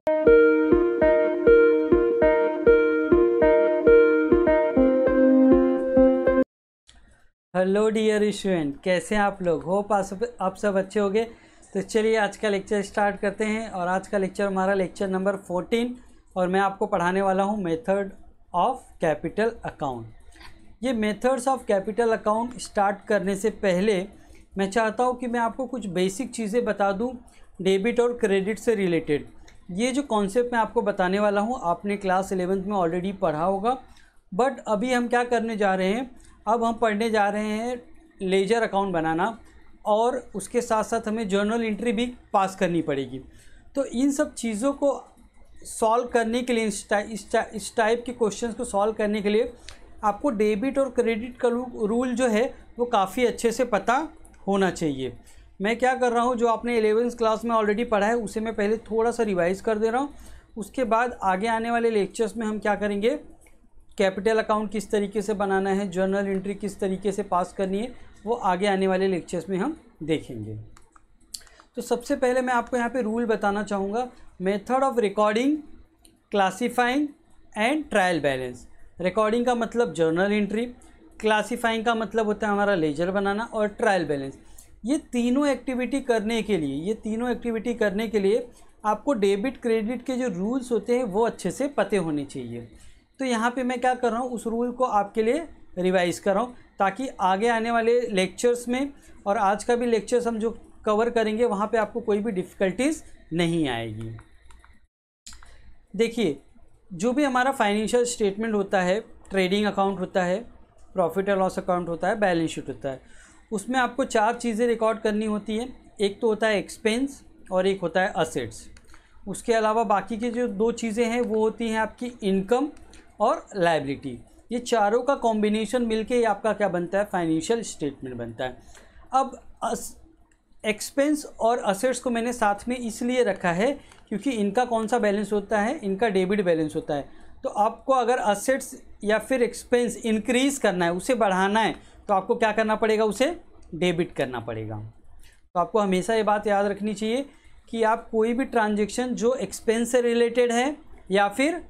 Hello dear student, कैसे हैं आप लोग? होप आप सब अच्छे होंगे। तो चलिए आज का लेक्चर स्टार्ट करते हैं। और आज का लेक्चर हमारा लेक्चर नंबर 14 और मैं आपको पढ़ाने वाला हूं मेथड ऑफ कैपिटल अकाउंट। ये methods of capital account start करने से पहले मैं चाहता हूं कि मैं आपको कुछ बेसिक चीज़ें बता दूं डेबिट और क्रेडिट से रिलेटेड। ये जो कॉन्सेप्ट मैं आपको बताने वाला हूँ आपने क्लास 11th में ऑलरेडी पढ़ा होगा, बट अभी हम क्या करने जा रहे हैं, अब हम पढ़ने जा रहे हैं लेजर अकाउंट बनाना और उसके साथ साथ हमें जर्नल एंट्री भी पास करनी पड़ेगी। तो इन सब चीज़ों को सॉल्व करने के लिए, इस टाइप के क्वेश्चंस को सॉल्व करने के लिए आपको डेबिट और क्रेडिट का रूल जो है वो काफ़ी अच्छे से पता होना चाहिए। मैं क्या कर रहा हूँ, जो आपने 11th क्लास में ऑलरेडी पढ़ा है उसे मैं पहले थोड़ा सा रिवाइज़ कर दे रहा हूँ। उसके बाद आगे आने वाले लेक्चर्स में हम क्या करेंगे, कैपिटल अकाउंट किस तरीके से बनाना है, जर्नल एंट्री किस तरीके से पास करनी है, वो आगे आने वाले लेक्चर्स में हम देखेंगे। तो सबसे पहले मैं आपको यहाँ पे रूल बताना चाहूँगा, method of recording, classifying and trial balance. Recording का मतलब जर्नल एंट्री, क्लासीफाइंग का मतलब होता है हमारा लेजर बनाना, और ट्रायल बैलेंस। ये तीनों एक्टिविटी करने के लिए आपको डेबिट क्रेडिट के जो रूल्स होते हैं वो अच्छे से पते होने चाहिए। तो यहाँ पे मैं क्या कर रहा हूँ, उस रूल को आपके लिए रिवाइज कर रहा हूँ ताकि आगे आने वाले लेक्चर्स में और आज का भी लेक्चर्स हम जो कवर करेंगे वहाँ पे आपको कोई भी डिफ़िकल्टीज नहीं आएगी। देखिए, जो भी हमारा फाइनेंशियल स्टेटमेंट होता है, ट्रेडिंग अकाउंट होता है, प्रॉफिट एंड लॉस अकाउंट होता है, बैलेंस शीट होता है, उसमें आपको 4 चीज़ें रिकॉर्ड करनी होती हैं। एक तो होता है एक्सपेंस और एक होता है असेट्स। उसके अलावा बाकी की जो 2 चीज़ें हैं वो होती हैं आपकी इनकम और लायबिलिटी। ये चारों का कॉम्बिनेशन मिलके ये आपका क्या बनता है, फाइनेंशियल स्टेटमेंट बनता है। अब एक्सपेंस और असेट्स को मैंने साथ में इसलिए रखा है क्योंकि इनका कौन सा बैलेंस होता है, इनका डेबिट बैलेंस होता है। तो आपको अगर असेट्स या फिर एक्सपेंस इंक्रीज़ करना है, उसे बढ़ाना है, तो आपको क्या करना पड़ेगा, उसे डेबिट करना पड़ेगा। तो आपको हमेशा ये बात याद रखनी चाहिए कि आप कोई भी ट्रांजेक्शन जो एक्सपेंस से रिलेटेड है या फिर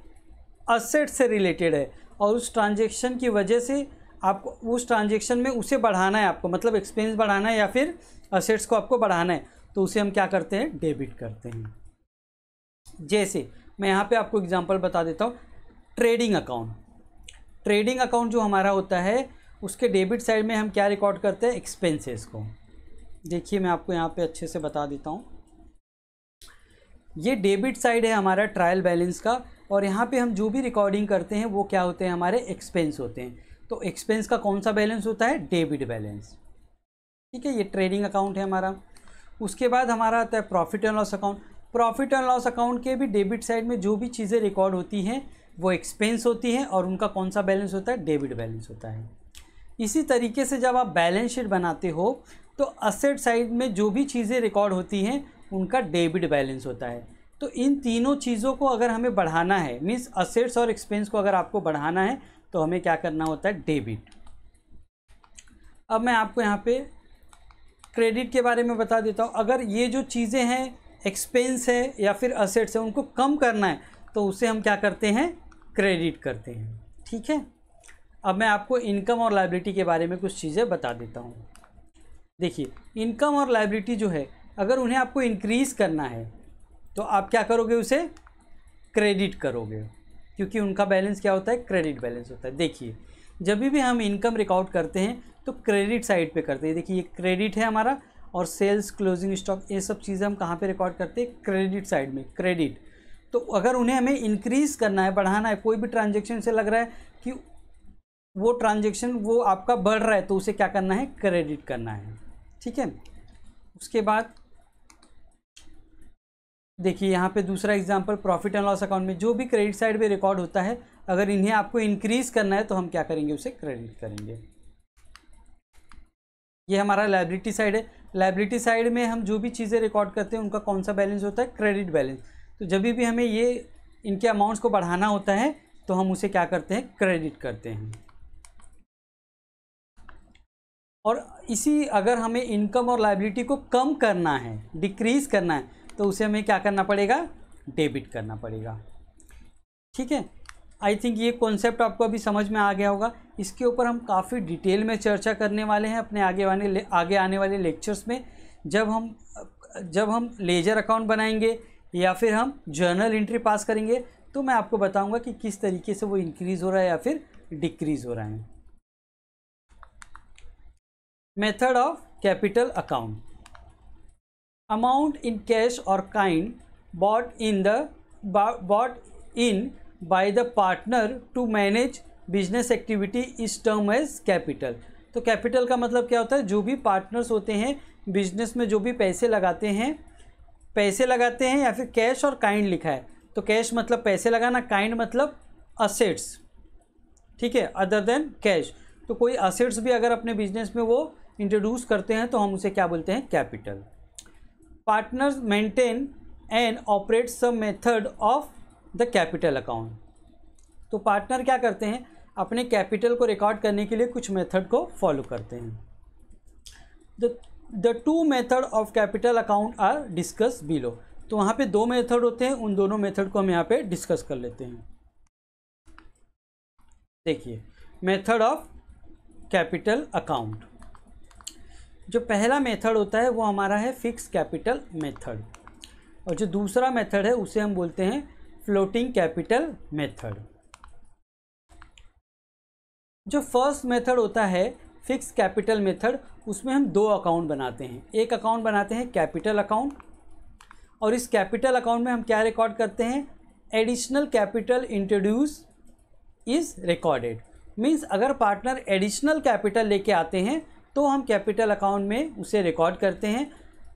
असेट से रिलेटेड है और उस ट्रांजेक्शन की वजह से आपको उस ट्रांजेक्शन में उसे बढ़ाना है, आपको मतलब एक्सपेंस बढ़ाना है या फिर असेट्स को आपको बढ़ाना है, तो उसे हम क्या करते हैं, डेबिट करते हैं। जैसे मैं यहाँ पे आपको एग्जांपल बता देता हूँ, ट्रेडिंग अकाउंट जो हमारा होता है उसके डेबिट साइड में हम क्या रिकॉर्ड करते हैं, एक्सपेंसेस को। देखिए मैं आपको यहाँ पे अच्छे से बता देता हूँ, ये डेबिट साइड है हमारा ट्रायल बैलेंस का, और यहाँ पे हम जो भी रिकॉर्डिंग करते हैं वो क्या होते हैं, हमारे एक्सपेंस होते हैं। तो एक्सपेंस का कौन सा बैलेंस होता है, डेबिट बैलेंस। ठीक है, ये ट्रेडिंग अकाउंट है हमारा। उसके बाद हमारा आता है profit and loss account. Profit and loss account के भी डेबिट साइड में जो भी चीज़ें रिकॉर्ड होती हैं वो एक्सपेंस होती हैं और उनका कौन सा बैलेंस होता है, डेबिट बैलेंस होता है। इसी तरीके से जब आप बैलेंस शीट बनाते हो तो असेट साइड में जो भी चीज़ें रिकॉर्ड होती हैं उनका डेबिट बैलेंस होता है। तो इन तीनों चीज़ों को अगर हमें बढ़ाना है, मीन्स असेट्स और एक्सपेंस को अगर आपको बढ़ाना है तो हमें क्या करना होता है, डेबिट। अब मैं आपको यहाँ पे क्रेडिट के बारे में बता देता हूँ। अगर ये जो चीज़ें हैं, एक्सपेंस है या फिर असेट्स है, उनको कम करना है तो उसे हम क्या करते हैं, क्रेडिट करते हैं। ठीक है, अब मैं आपको इनकम और लायबिलिटी के बारे में कुछ चीज़ें बता देता हूँ। देखिए, इनकम और लायबिलिटी जो है, अगर उन्हें आपको इंक्रीज़ करना है तो आप क्या करोगे, उसे क्रेडिट करोगे, क्योंकि उनका बैलेंस क्या होता है, क्रेडिट बैलेंस होता है। देखिए, जब भी हम इनकम रिकॉर्ड करते हैं तो क्रेडिट साइड पे करते हैं। देखिए ये क्रेडिट है हमारा, और सेल्स, क्लोजिंग स्टॉक, ये सब चीज़ें हम कहाँ पे रिकॉर्ड करते हैं, क्रेडिट साइड में, क्रेडिट। तो अगर उन्हें हमें इंक्रीज़ करना है, बढ़ाना है, कोई भी ट्रांजेक्शन से लग रहा है कि वो ट्रांजेक्शन वो आपका बढ़ रहा है, तो उसे क्या करना है, क्रेडिट करना है। ठीक है, उसके बाद देखिए यहाँ पे दूसरा example, profit and loss account में जो भी क्रेडिट साइड पे रिकॉर्ड होता है, अगर इन्हें आपको इंक्रीज़ करना है तो हम क्या करेंगे, उसे क्रेडिट करेंगे। ये हमारा लायबिलिटी साइड है। लायबिलिटी साइड में हम जो भी चीज़ें रिकॉर्ड करते हैं उनका कौन सा बैलेंस होता है, क्रेडिट बैलेंस। तो जब भी हमें ये इनके अमाउंट्स को बढ़ाना होता है तो हम उसे क्या करते हैं, क्रेडिट करते हैं। और इसी अगर हमें इनकम और लायबिलिटी को कम करना है, डिक्रीज़ करना है, तो उसे हमें क्या करना पड़ेगा, डेबिट करना पड़ेगा। ठीक है, आई थिंक ये कॉन्सेप्ट आपको अभी समझ में आ गया होगा। इसके ऊपर हम काफ़ी डिटेल में चर्चा करने वाले हैं अपने आगे आने वाले लेक्चर्स में, जब हम लेजर अकाउंट बनाएंगे या फिर हम जर्नल एंट्री पास करेंगे, तो मैं आपको बताऊंगा कि किस तरीके से वो इंक्रीज़ हो रहा है या फिर डिक्रीज़ हो रहा है। Method of capital account, amount in cash और kind bought in by the partner to manage business activity is termed as capital। तो कैपिटल का मतलब क्या होता है, जो भी पार्टनर्स होते हैं बिजनेस में, जो भी पैसे लगाते हैं या फिर कैश और काइंड लिखा है, तो कैश मतलब पैसे लगाना, काइंड मतलब असेट्स, ठीक है, अदर देन कैश। तो कोई असेट्स भी अगर अपने बिजनेस में वो इंट्रोड्यूस करते हैं तो हम उसे क्या बोलते हैं, capital. Partners maintain and operate some method of the capital account. तो पार्टनर क्या करते हैं, अपने कैपिटल को रिकॉर्ड करने के लिए कुछ मेथड को फॉलो करते हैं। The two method of capital account are discuss below. तो वहाँ पे दो मेथड होते हैं, उन दोनों मेथड को हम यहाँ पे डिस्कस कर लेते हैं। देखिए, मेथड ऑफ कैपिटल अकाउंट, जो पहला मेथड होता है वो हमारा है फिक्स कैपिटल मेथड, और जो दूसरा मेथड है उसे हम बोलते हैं फ्लोटिंग कैपिटल मेथड। जो फर्स्ट मेथड होता है फिक्स कैपिटल मेथड, उसमें हम दो अकाउंट बनाते हैं। एक अकाउंट बनाते हैं कैपिटल अकाउंट, और इस कैपिटल अकाउंट में हम क्या रिकॉर्ड करते हैं, additional capital introduce is recorded. Means अगर पार्टनर एडिशनल कैपिटल लेके आते हैं तो हम कैपिटल अकाउंट में उसे रिकॉर्ड करते हैं,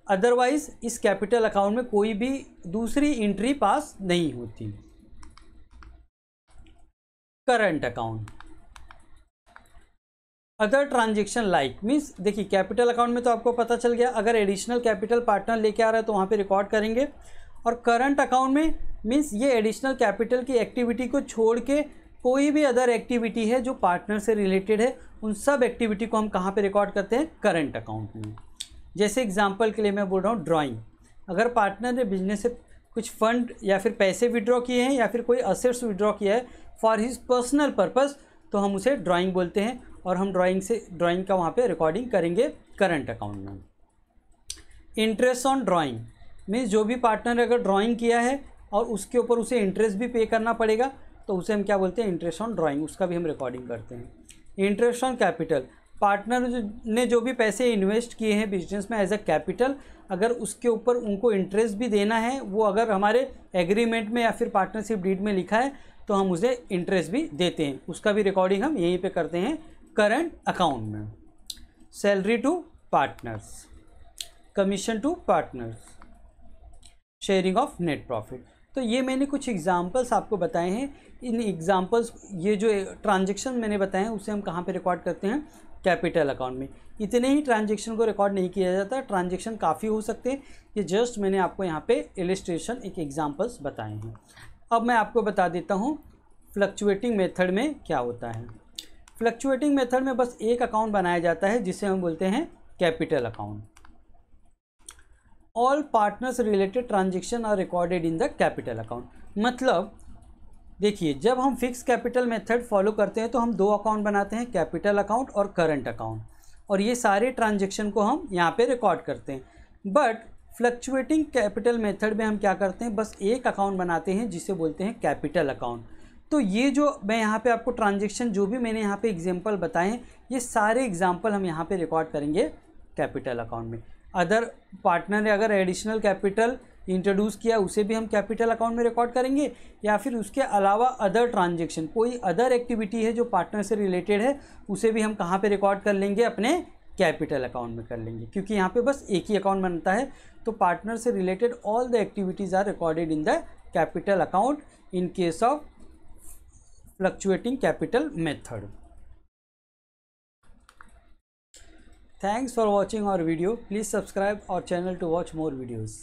अदरवाइज इस कैपिटल अकाउंट में कोई भी दूसरी एंट्री पास नहीं होती। Current account, other transaction like, means देखिए कैपिटल अकाउंट में तो आपको पता चल गया, अगर एडिशनल कैपिटल पार्टनर लेके आ रहा है तो वहाँ पे रिकॉर्ड करेंगे। और करंट अकाउंट में मीन्स ये एडिशनल कैपिटल की एक्टिविटी को छोड़ के कोई भी अदर एक्टिविटी है जो पार्टनर से रिलेटेड है, उन सब एक्टिविटी को हम कहाँ पे रिकॉर्ड करते हैं, करंट अकाउंट में। जैसे एग्जांपल के लिए मैं बोल रहा हूँ ड्राइंग, अगर पार्टनर ने बिजनेस से कुछ फंड या फिर पैसे विड्रॉ किए हैं या फिर कोई असेट्स विड्रॉ किया है फॉर हिज पर्सनल पर्पस, तो हम उसे ड्राइंग बोलते हैं, और हम ड्राइंग का वहाँ पे रिकॉर्डिंग करेंगे करंट अकाउंट में। इंटरेस्ट ऑन ड्राइंग मीन्स जो भी पार्टनर ने अगर ड्राइंग किया है और उसके ऊपर उसे इंटरेस्ट भी पे करना पड़ेगा, तो उसे हम क्या बोलते हैं, इंटरेस्ट ऑन ड्राइंग, उसका भी हम रिकॉर्डिंग करते हैं। इंटरेस्ट ऑन कैपिटल, पार्टनर ने जो भी पैसे इन्वेस्ट किए हैं बिजनेस में एज अ कैपिटल, अगर उसके ऊपर उनको इंटरेस्ट भी देना है, वो अगर हमारे एग्रीमेंट में या फिर पार्टनरशिप डीड में लिखा है तो हम उसे इंटरेस्ट भी देते हैं, उसका भी रिकॉर्डिंग हम यहीं पे करते हैं करंट अकाउंट में। Salary to partners, commission to partners, sharing of net profit. तो ये मैंने कुछ एग्जांपल्स आपको बताए हैं। इन एग्जांपल्स, ये जो ट्रांजैक्शन मैंने बताए हैं उसे हम कहाँ पे रिकॉर्ड करते हैं, कैपिटल अकाउंट में। इतने ही ट्रांजैक्शन को रिकॉर्ड नहीं किया जाता, ट्रांजैक्शन काफ़ी हो सकते हैं। ये जस्ट मैंने आपको यहाँ पे इलिस्ट्रेशन, एक एग्जांपल्स बताए हैं। अब मैं आपको बता देता हूँ फ्लक्चुएटिंग मेथड में क्या होता है। फ्लक्चुएटिंग मेथड में बस एक अकाउंट बनाया जाता है जिसे हम बोलते हैं capital account. All partners related transaction are recorded in the capital account. मतलब देखिए, जब हम फिक्स कैपिटल मेथड फॉलो करते हैं तो हम दो अकाउंट बनाते हैं, कैपिटल अकाउंट और करंट अकाउंट, और ये सारे ट्रांजेक्शन को हम यहाँ पे रिकॉर्ड करते हैं। बट फ्लक्चुएटिंग कैपिटल मेथड में हम क्या करते हैं, बस एक अकाउंट बनाते हैं जिसे बोलते हैं कैपिटल अकाउंट। तो ये जो मैं यहाँ पे आपको ट्रांजेक्शन जो भी मैंने यहाँ पे एग्जांपल बताए हैं, ये सारे एग्जांपल हम यहाँ पे रिकॉर्ड करेंगे कैपिटल अकाउंट में। अदर पार्टनर ने अगर एडिशनल कैपिटल इंट्रोड्यूस किया, उसे भी हम कैपिटल अकाउंट में रिकॉर्ड करेंगे, या फिर उसके अलावा अदर ट्रांजेक्शन, कोई अदर एक्टिविटी है जो पार्टनर से रिलेटेड है, उसे भी हम कहाँ पे रिकॉर्ड कर लेंगे, अपने कैपिटल अकाउंट में कर लेंगे, क्योंकि यहाँ पे बस एक ही अकाउंट बनता है। तो पार्टनर से related all the activities are recorded in the capital account in case of fluctuating capital method. Thanks for watching our video. Please subscribe our channel to watch more videos.